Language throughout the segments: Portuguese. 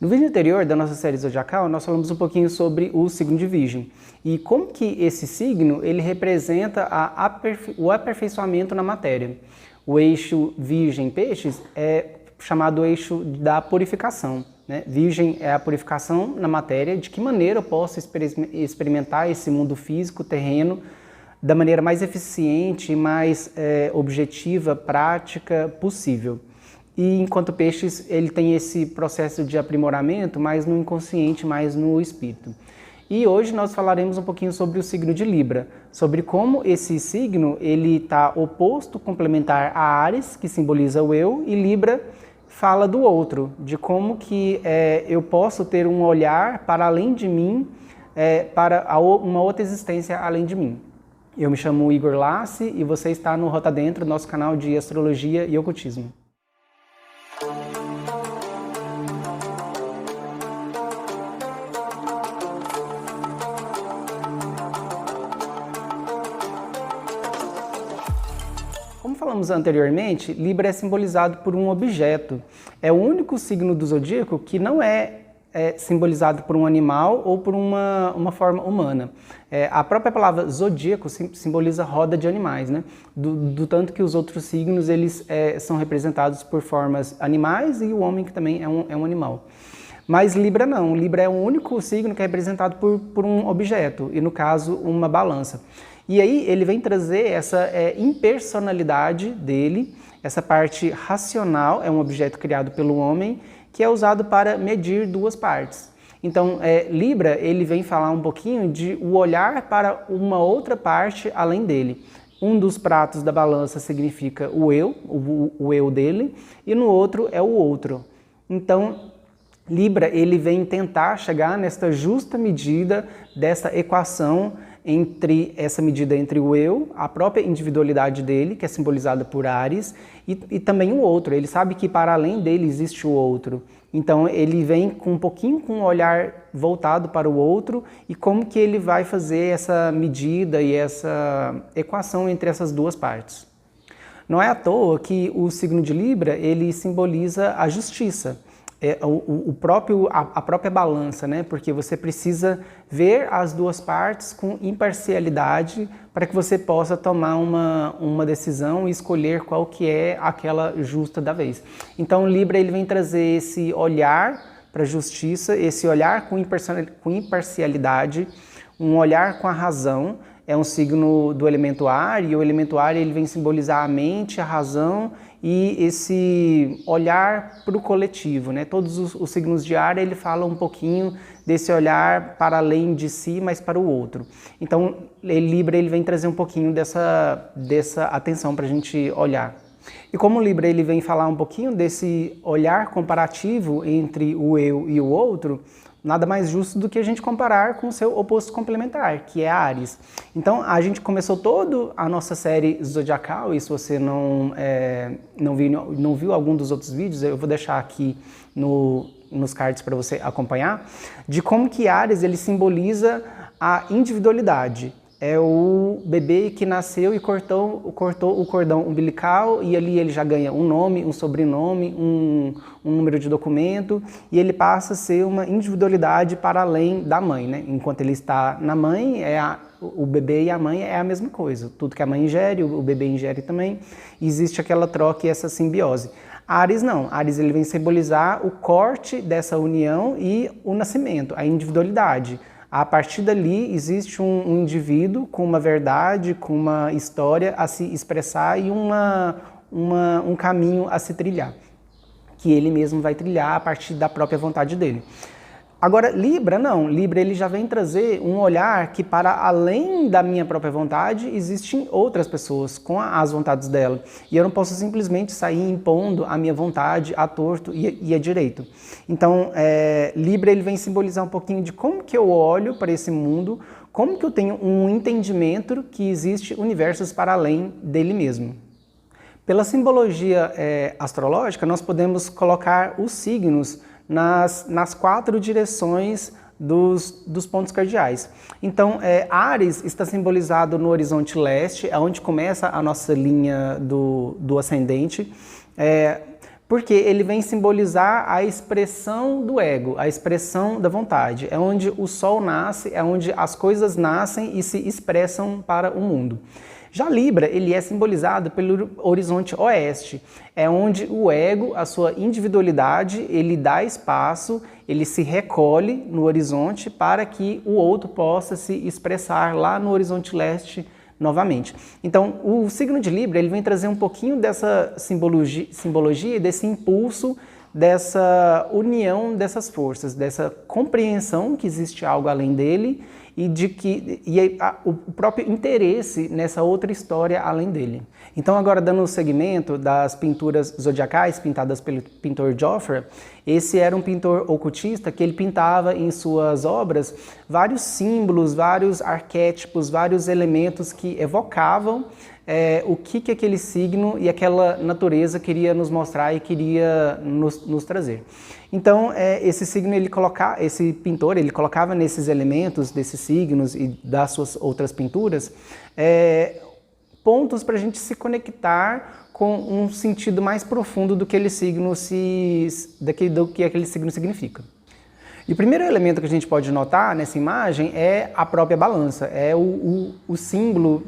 No vídeo anterior da nossa série zodiacal, nós falamos um pouquinho sobre o signo de Virgem e como que esse signo ele representa o aperfeiçoamento na matéria. O eixo Virgem-Peixes é chamado eixo da purificação, né? Virgem é a purificação na matéria, de que maneira eu posso experimentar esse mundo físico, terreno, da maneira mais eficiente, mais objetiva, prática possível. E enquanto Peixes, ele tem esse processo de aprimoramento mais no inconsciente, mais no espírito. E hoje nós falaremos um pouquinho sobre o signo de Libra, sobre como esse signo ele está oposto, complementar a Áries, que simboliza o eu, e Libra fala do outro, de como que eu posso ter um olhar para além de mim, para uma outra existência além de mim. Eu me chamo Igor Lassi e você está no Rota Dentro, nosso canal de astrologia e ocultismo. Como falamos anteriormente, Libra é simbolizado por um objeto. É o único signo do zodíaco que não é simbolizado por um animal ou por uma forma humana. A própria palavra zodíaco simboliza roda de animais, né? Do tanto que os outros signos eles são representados por formas animais e o homem que também é um animal. Mas Libra não, Libra é o único signo que é representado por um objeto, e no caso uma balança. E aí ele vem trazer essa impersonalidade dele, essa parte racional, é um objeto criado pelo homem, que é usado para medir duas partes. Então, Libra, ele vem falar um pouquinho de o olhar para uma outra parte além dele. Um dos pratos da balança significa o eu, o eu dele, e no outro é o outro. Então, Libra, ele vem tentar chegar nesta justa medida dessa equação essa medida entre o eu, a própria individualidade dele, que é simbolizada por Áries, e também o outro. Ele sabe que para além dele existe o outro. Então ele vem com um pouquinho com um olhar voltado para o outro e como que ele vai fazer essa medida e essa equação entre essas duas partes. Não é à toa que o signo de Libra, ele simboliza a justiça. A própria balança, né? Porque você precisa ver as duas partes com imparcialidade para que você possa tomar uma decisão e escolher qual que é aquela justa da vez. Então, Libra ele vem trazer esse olhar para a justiça, esse olhar com imparcialidade, um olhar com a razão. É um signo do elemento ar, e o elemento ar ele vem simbolizar a mente, a razão e esse olhar para o coletivo, né? Todos os signos de ar ele fala um pouquinho desse olhar para além de si, mas para o outro. Então, Libra ele vem trazer um pouquinho dessa atenção para a gente olhar. E como Libra ele vem falar um pouquinho desse olhar comparativo entre o eu e o outro, nada mais justo do que a gente comparar com o seu oposto complementar, que é Áries. Então, a gente começou toda a nossa série zodiacal, e se você não viu algum dos outros vídeos, eu vou deixar aqui nos cards para você acompanhar, de como que Áries ele simboliza a individualidade. É o bebê que nasceu e cortou o cordão umbilical, e ali ele já ganha um nome, um sobrenome, um número de documento, e ele passa a ser uma individualidade para além da mãe, né? Enquanto ele está na mãe, o bebê e a mãe é a mesma coisa. Tudo que a mãe ingere, o bebê ingere também, existe aquela troca e essa simbiose. Áries não, Áries ele vem simbolizar o corte dessa união e o nascimento, a individualidade. A partir dali existe um indivíduo com uma verdade, com uma história a se expressar e um caminho a se trilhar, que ele mesmo vai trilhar a partir da própria vontade dele. Agora, Libra não. Libra ele já vem trazer um olhar que para além da minha própria vontade existem outras pessoas com as vontades dela. E eu não posso simplesmente sair impondo a minha vontade à torto e à direito. Então, Libra ele vem simbolizar um pouquinho de como que eu olho para esse mundo, como que eu tenho um entendimento que existe universos para além dele mesmo. Pela simbologia astrológica, nós podemos colocar os signos nas 4 direções dos pontos cardeais. Então, Áries está simbolizado no horizonte leste, é onde começa a nossa linha do ascendente. Porque ele vem simbolizar a expressão do ego, a expressão da vontade. É onde o sol nasce, é onde as coisas nascem e se expressam para o mundo. Já Libra, ele é simbolizado pelo horizonte oeste. É onde o ego, a sua individualidade, ele dá espaço, ele se recolhe no horizonte para que o outro possa se expressar lá no horizonte leste novamente. Então, o signo de Libra, ele vem trazer um pouquinho dessa simbologia, desse impulso, dessa união dessas forças, dessa compreensão que existe algo além dele e o próprio interesse nessa outra história além dele. Então, agora dando o segmento das pinturas zodiacais pintadas pelo pintor Joffre, esse era um pintor ocultista que ele pintava em suas obras vários símbolos, vários arquétipos, vários elementos que evocavam o que aquele signo e aquela natureza queria nos mostrar e queria nos trazer. Então, esse signo, esse pintor, ele colocava nesses elementos desses signos e das suas outras pinturas pontos para a gente se conectar com um sentido mais profundo do que aquele signo significa. E o primeiro elemento que a gente pode notar nessa imagem é a própria balança, é o símbolo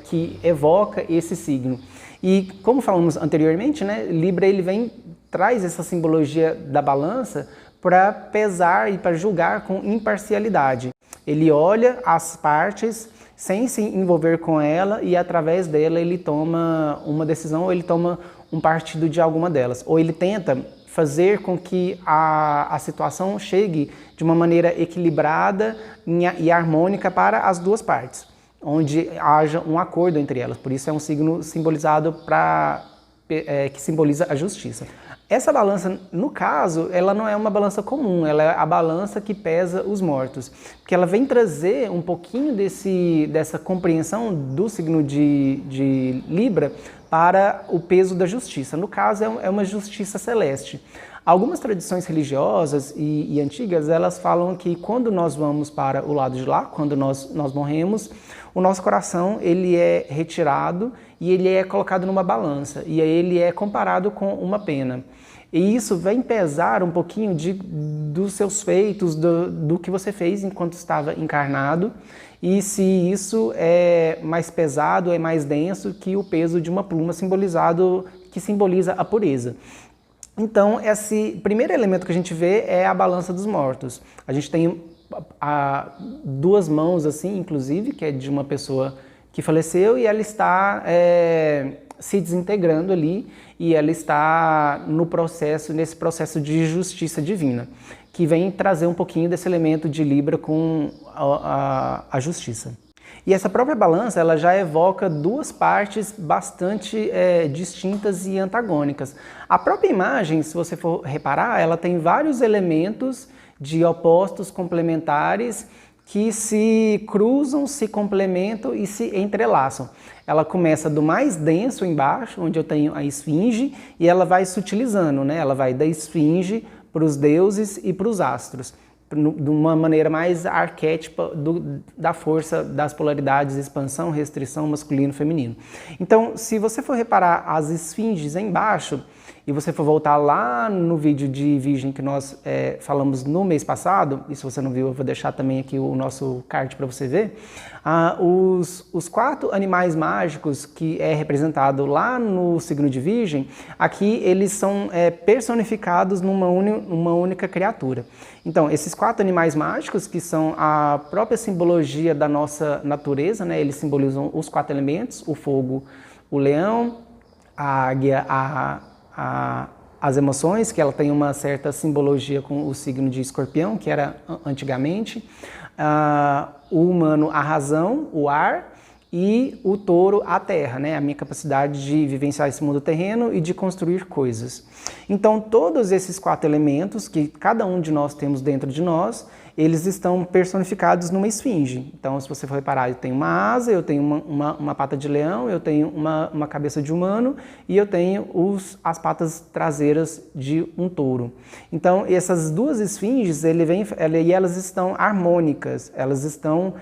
que evoca esse signo. E como falamos anteriormente, né, Libra ele traz essa simbologia da balança para pesar e para julgar com imparcialidade. Ele olha as partes sem se envolver com ela e através dela ele toma uma decisão ou ele toma um partido de alguma delas. Ou ele tenta fazer com que a situação chegue de uma maneira equilibrada e harmônica para as duas partes, onde haja um acordo entre elas. Por isso é um signo simbolizado que simboliza a justiça. Essa balança, no caso, ela não é uma balança comum, ela é a balança que pesa os mortos, porque ela vem trazer um pouquinho dessa compreensão do signo de Libra para o peso da justiça. No caso, é uma justiça celeste. Algumas tradições religiosas e antigas, elas falam que quando nós vamos para o lado de lá, quando nós morremos, o nosso coração ele é retirado e ele é colocado numa balança, e aí ele é comparado com uma pena. E isso vem pesar um pouquinho dos seus feitos, do que você fez enquanto estava encarnado, e se isso é mais pesado, é mais denso que o peso de uma pluma que simboliza a pureza. Então, esse primeiro elemento que a gente vê é a balança dos mortos. A gente tem duas mãos, assim, inclusive, que é de uma pessoa que faleceu e ela está se desintegrando ali e ela está nesse processo de justiça divina, que vem trazer um pouquinho desse elemento de Libra com a justiça. E essa própria balança, ela já evoca duas partes bastante distintas e antagônicas. A própria imagem, se você for reparar, ela tem vários elementos de opostos complementares que se cruzam, se complementam e se entrelaçam. Ela começa do mais denso embaixo, onde eu tenho a esfinge, e ela vai sutilizando, né? Ela vai da esfinge para os deuses e para os astros, de uma maneira mais arquétipa da força das polaridades, expansão, restrição, masculino, feminino. Então, se você for reparar as esfinges embaixo, e você for voltar lá no vídeo de Virgem que nós falamos no mês passado, e se você não viu, eu vou deixar também aqui o nosso card para você ver, os 4 animais mágicos que é representado lá no signo de Virgem, aqui eles são personificados numa única criatura. Então, esses 4 animais mágicos, que são a própria simbologia da nossa natureza, né? Eles simbolizam os 4 elementos, o fogo, o leão, a águia, as emoções, que ela tem uma certa simbologia com o signo de Escorpião, que era antigamente, o humano, a razão, o ar, e o touro, a terra, né? A minha capacidade de vivenciar esse mundo terreno e de construir coisas. Então, todos esses 4 elementos que cada um de nós temos dentro de nós, eles estão personificados numa esfinge. Então, se você for reparar, eu tenho uma asa, eu tenho uma pata de leão, eu tenho uma cabeça de humano e eu tenho as patas traseiras de um touro. Então, essas duas esfinges, elas estão harmônicas, elas estão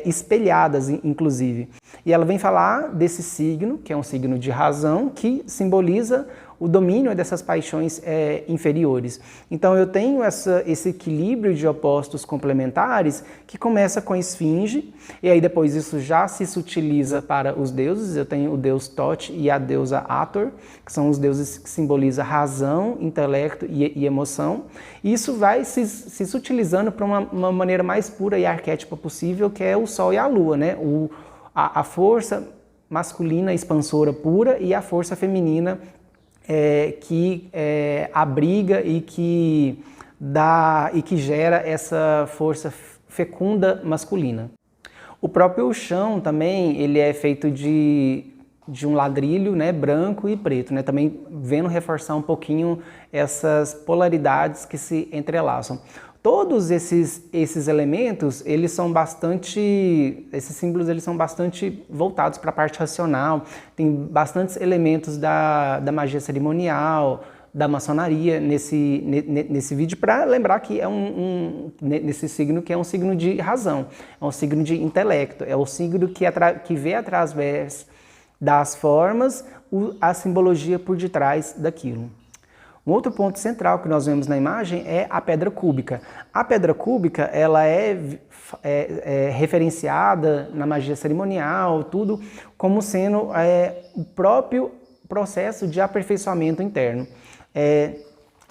espelhadas, inclusive. E ela vem falar desse signo, que é um signo de razão, que simboliza o domínio dessas paixões inferiores. Então eu tenho esse equilíbrio de opostos complementares que começa com a esfinge, e aí depois isso já se utiliza para os deuses. Eu tenho o deus Thoth e a deusa Hathor, que são os deuses que simbolizam razão, intelecto e emoção. E isso vai se utilizando para uma maneira mais pura e arquétipa possível, que é o Sol e a Lua, né? A força masculina expansora pura e a força feminina que abriga e que gera essa força fecunda masculina. O próprio chão também ele é feito de um ladrilho, né, branco e preto, né, também vendo reforçar um pouquinho essas polaridades que se entrelaçam. Todos esses elementos, esses símbolos eles são bastante voltados para a parte racional, tem bastantes elementos da magia cerimonial, da maçonaria nesse vídeo, para lembrar que é nesse signo que é um signo de razão, é um signo de intelecto, é o signo que vê através das formas a simbologia por detrás daquilo. Um outro ponto central que nós vemos na imagem é a pedra cúbica. A pedra cúbica ela é referenciada na magia cerimonial, tudo, como sendo o próprio processo de aperfeiçoamento interno.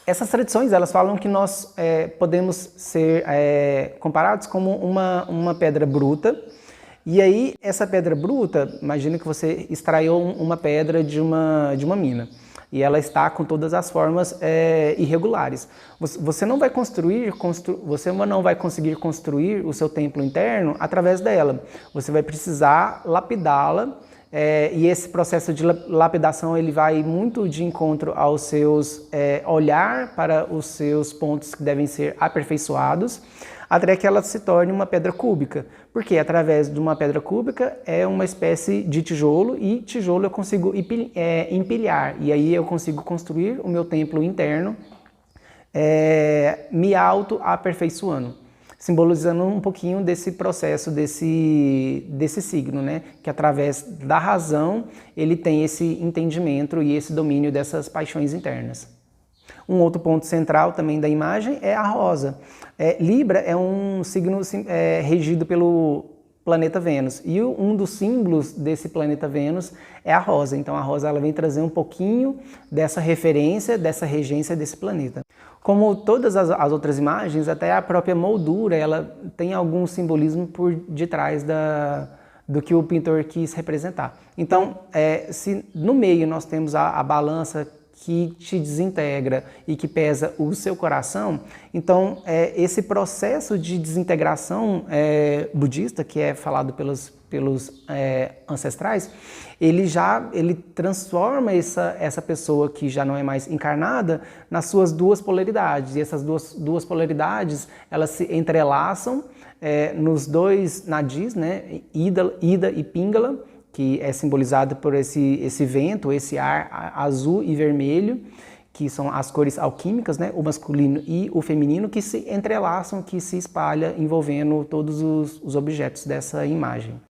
Essas tradições elas falam que nós podemos ser comparados como uma pedra bruta. E aí, essa pedra bruta, imagina que você extraiu uma pedra de uma mina. E ela está com todas as formas irregulares. Você não vai conseguir construir o seu templo interno através dela. Você vai precisar lapidá-la, e esse processo de lapidação ele vai muito de encontro aos seus olhar para os seus pontos que devem ser aperfeiçoados, até que ela se torne uma pedra cúbica. Porque através de uma pedra cúbica é uma espécie de tijolo, e tijolo eu consigo empilhar, e aí eu consigo construir o meu templo interno, me auto-aperfeiçoando, simbolizando um pouquinho desse processo, desse signo, né? Que através da razão ele tem esse entendimento e esse domínio dessas paixões internas. Um outro ponto central também da imagem é a rosa. Libra é um signo regido pelo planeta Vênus, e um dos símbolos desse planeta Vênus é a rosa. Então a rosa ela vem trazer um pouquinho dessa referência, dessa regência desse planeta. Como todas as outras imagens, até a própria moldura ela tem algum simbolismo por detrás do que o pintor quis representar. Então, se no meio nós temos a balança que te desintegra e que pesa o seu coração, então esse processo de desintegração budista, que é falado pelos ancestrais, ele transforma essa pessoa que já não é mais encarnada nas suas duas polaridades, e essas duas polaridades elas se entrelaçam nos dois nadis, né, Ida e Pingala, que é simbolizado por esse vento, esse ar azul e vermelho, que são as cores alquímicas, né? O masculino e o feminino, que se entrelaçam, que se espalha envolvendo todos os objetos dessa imagem.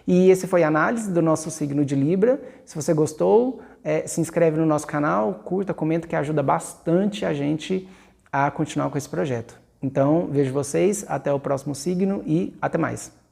E esse foi a análise do nosso signo de Libra. Se você gostou, se inscreve no nosso canal, curta, comenta, que ajuda bastante a gente a continuar com esse projeto. Então, vejo vocês, até o próximo signo e até mais!